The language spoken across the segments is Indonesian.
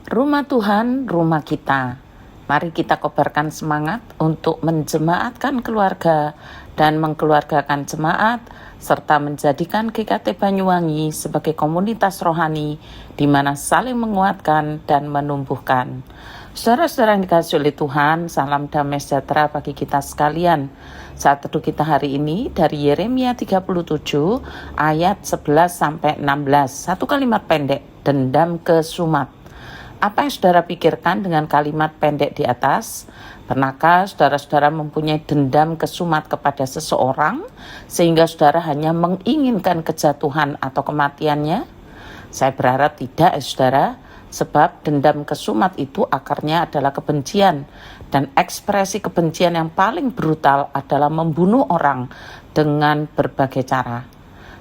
Rumah Tuhan, rumah kita. Mari kita kobarkan semangat untuk menjemaatkan keluarga dan mengkeluargakan jemaat, serta menjadikan GKT Banyuwangi sebagai komunitas rohani di mana saling menguatkan dan menumbuhkan. Saudara-saudara yang dikasihi oleh Tuhan, salam damai sejahtera bagi kita sekalian. Saat teduh kita hari ini dari Yeremia 37 ayat 11 sampai 16. Satu kalimat pendek, dendam ke Sumat. Apa yang saudara pikirkan dengan kalimat pendek di atas? Pernahkah saudara-saudara mempunyai dendam kesumat kepada seseorang sehingga saudara hanya menginginkan kejatuhan atau kematiannya? Saya berharap tidak, saudara, sebab dendam kesumat itu akarnya adalah kebencian, dan ekspresi kebencian yang paling brutal adalah membunuh orang dengan berbagai cara.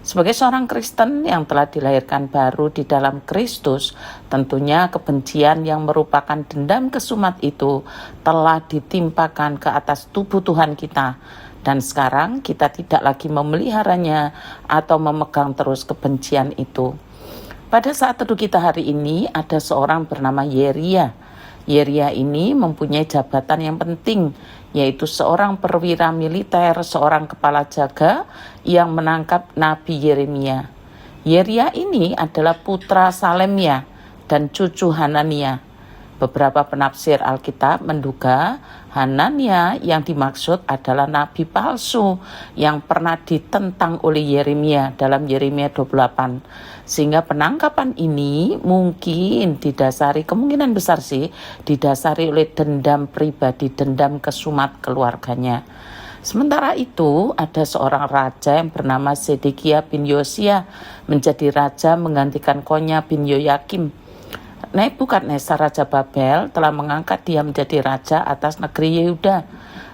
Sebagai seorang Kristen yang telah dilahirkan baru di dalam Kristus, tentunya kebencian yang merupakan dendam kesumat itu telah ditimpakan ke atas tubuh Tuhan kita. Dan sekarang kita tidak lagi memeliharanya atau memegang terus kebencian itu. Pada saat teduh kita hari ini ada seorang bernama Yeria. Yeria ini mempunyai jabatan yang penting, yaitu seorang perwira militer, seorang kepala jaga yang menangkap Nabi Yeremia. Yeria ini adalah putra Salemia dan cucu Hanania. Beberapa penafsir Alkitab menduga Hanania yang dimaksud adalah nabi palsu yang pernah ditentang oleh Yeremia dalam Yeremia 28. Sehingga penangkapan ini mungkin didasari, kemungkinan besar sih, didasari oleh dendam pribadi, dendam kesumat keluarganya. Sementara itu ada seorang raja yang bernama Zedekia bin Yosia menjadi raja menggantikan Konya bin Yoyakim. Nebukadnezar Raja Babel telah mengangkat dia menjadi raja atas negeri Yehuda.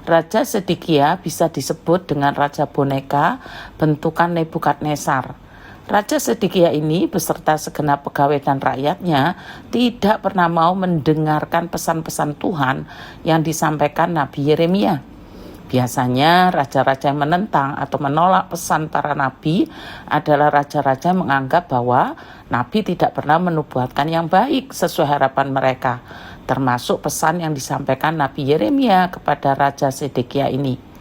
Raja Zedekia bisa disebut dengan raja boneka bentukan Nebukadnezar. Raja Zedekia ini beserta segenap pegawai dan rakyatnya tidak pernah mau mendengarkan pesan-pesan Tuhan yang disampaikan Nabi Yeremia. Biasanya raja-raja yang menentang atau menolak pesan para nabi adalah raja-raja yang menganggap bahwa nabi tidak pernah menubuatkan yang baik sesuai harapan mereka, termasuk pesan yang disampaikan Nabi Yeremia kepada Raja Zedekia ini.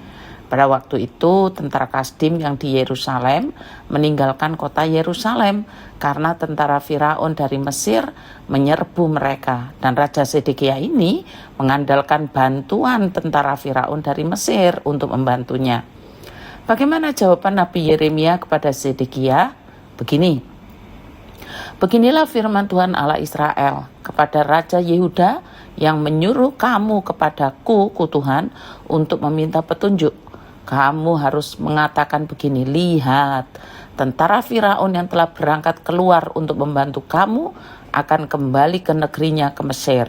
Pada waktu itu tentara Kasdim yang di Yerusalem meninggalkan kota Yerusalem karena tentara Firaun dari Mesir menyerbu mereka, dan Raja Zedekia ini mengandalkan bantuan tentara Firaun dari Mesir untuk membantunya. Bagaimana jawaban Nabi Yeremia kepada Zedekia? Beginilah firman Tuhan Allah Israel kepada Raja Yehuda yang menyuruh kamu kepadaku, ku Tuhan, untuk meminta petunjuk. Kamu harus mengatakan begini, lihat, tentara Firaun yang telah berangkat keluar untuk membantu kamu akan kembali ke negerinya ke Mesir.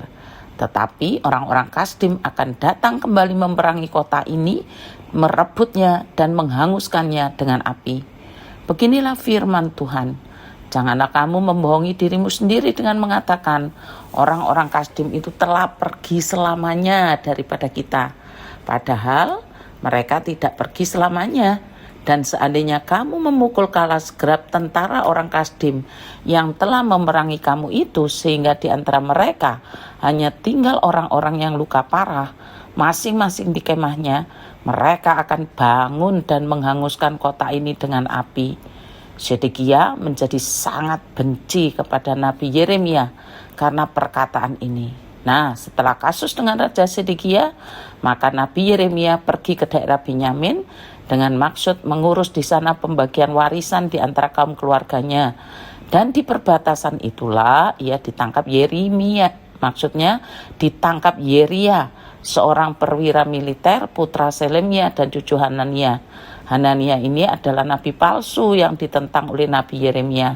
Tetapi orang-orang Kasdim akan datang kembali memerangi kota ini, merebutnya dan menghanguskannya dengan api. Beginilah firman Tuhan. Janganlah kamu membohongi dirimu sendiri dengan mengatakan, orang-orang Kasdim itu telah pergi selamanya daripada kita. Padahal mereka tidak pergi selamanya, dan seandainya kamu memukul kala segerap tentara orang Kasdim yang telah memerangi kamu itu, sehingga di antara mereka hanya tinggal orang-orang yang luka parah, masing-masing di kemahnya, mereka akan bangun dan menghanguskan kota ini dengan api. Zedekia menjadi sangat benci kepada Nabi Yeremia karena perkataan ini. Nah, setelah kasus dengan Raja Zedekia, maka Nabi Yeremia pergi ke daerah Benyamin dengan maksud mengurus di sana pembagian warisan di antara kaum keluarganya. Dan di perbatasan itulah ia ditangkap ditangkap Yeria, seorang perwira militer, putra Salemia dan cucu Hanania. Hanania ini adalah nabi palsu yang ditentang oleh Nabi Yeremia.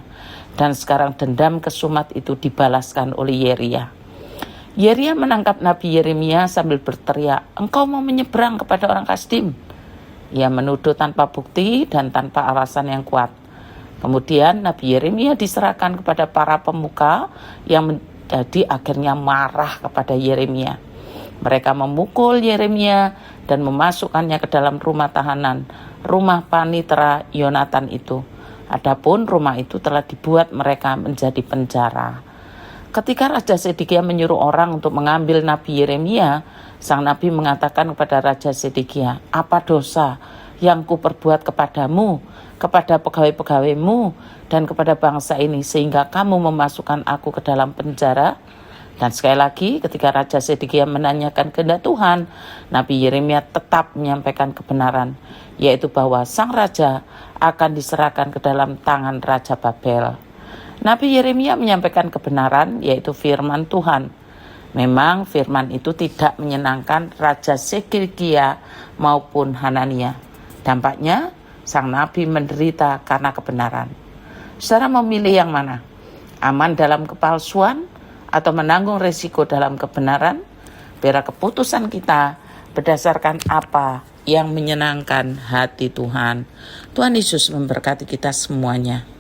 Dan sekarang dendam kesumat itu dibalaskan oleh Yeria. Yeria menangkap Nabi Yeremia sambil berteriak, engkau mau menyeberang kepada orang Kasdim? Ia menuduh tanpa bukti dan tanpa alasan yang kuat. Kemudian Nabi Yeremia diserahkan kepada para pemuka yang menjadi akhirnya marah kepada Yeremia. Mereka memukul Yeremia dan memasukkannya ke dalam rumah tahanan, rumah panitera Yonatan itu. Adapun rumah itu telah dibuat mereka menjadi penjara. Ketika Raja Sedekia menyuruh orang untuk mengambil Nabi Yeremia, sang Nabi mengatakan kepada Raja Sedekia, "Apa dosa yang kuperbuat kepadamu, kepada pegawai-pegawaimu, dan kepada bangsa ini, sehingga kamu memasukkan aku ke dalam penjara?" Dan sekali lagi, ketika Raja Sedekia menanyakan kehendak Tuhan, Nabi Yeremia tetap menyampaikan kebenaran, yaitu bahwa sang raja akan diserahkan ke dalam tangan Raja Babel. Nabi Yeremia menyampaikan kebenaran, yaitu firman Tuhan. Memang firman itu tidak menyenangkan Raja Sedekia maupun Hanania. Dampaknya, sang nabi menderita karena kebenaran. Saudara memilih yang mana? Aman dalam kepalsuan atau menanggung risiko dalam kebenaran? Biar keputusan kita berdasarkan apa yang menyenangkan hati Tuhan. Tuhan Yesus memberkati kita semuanya.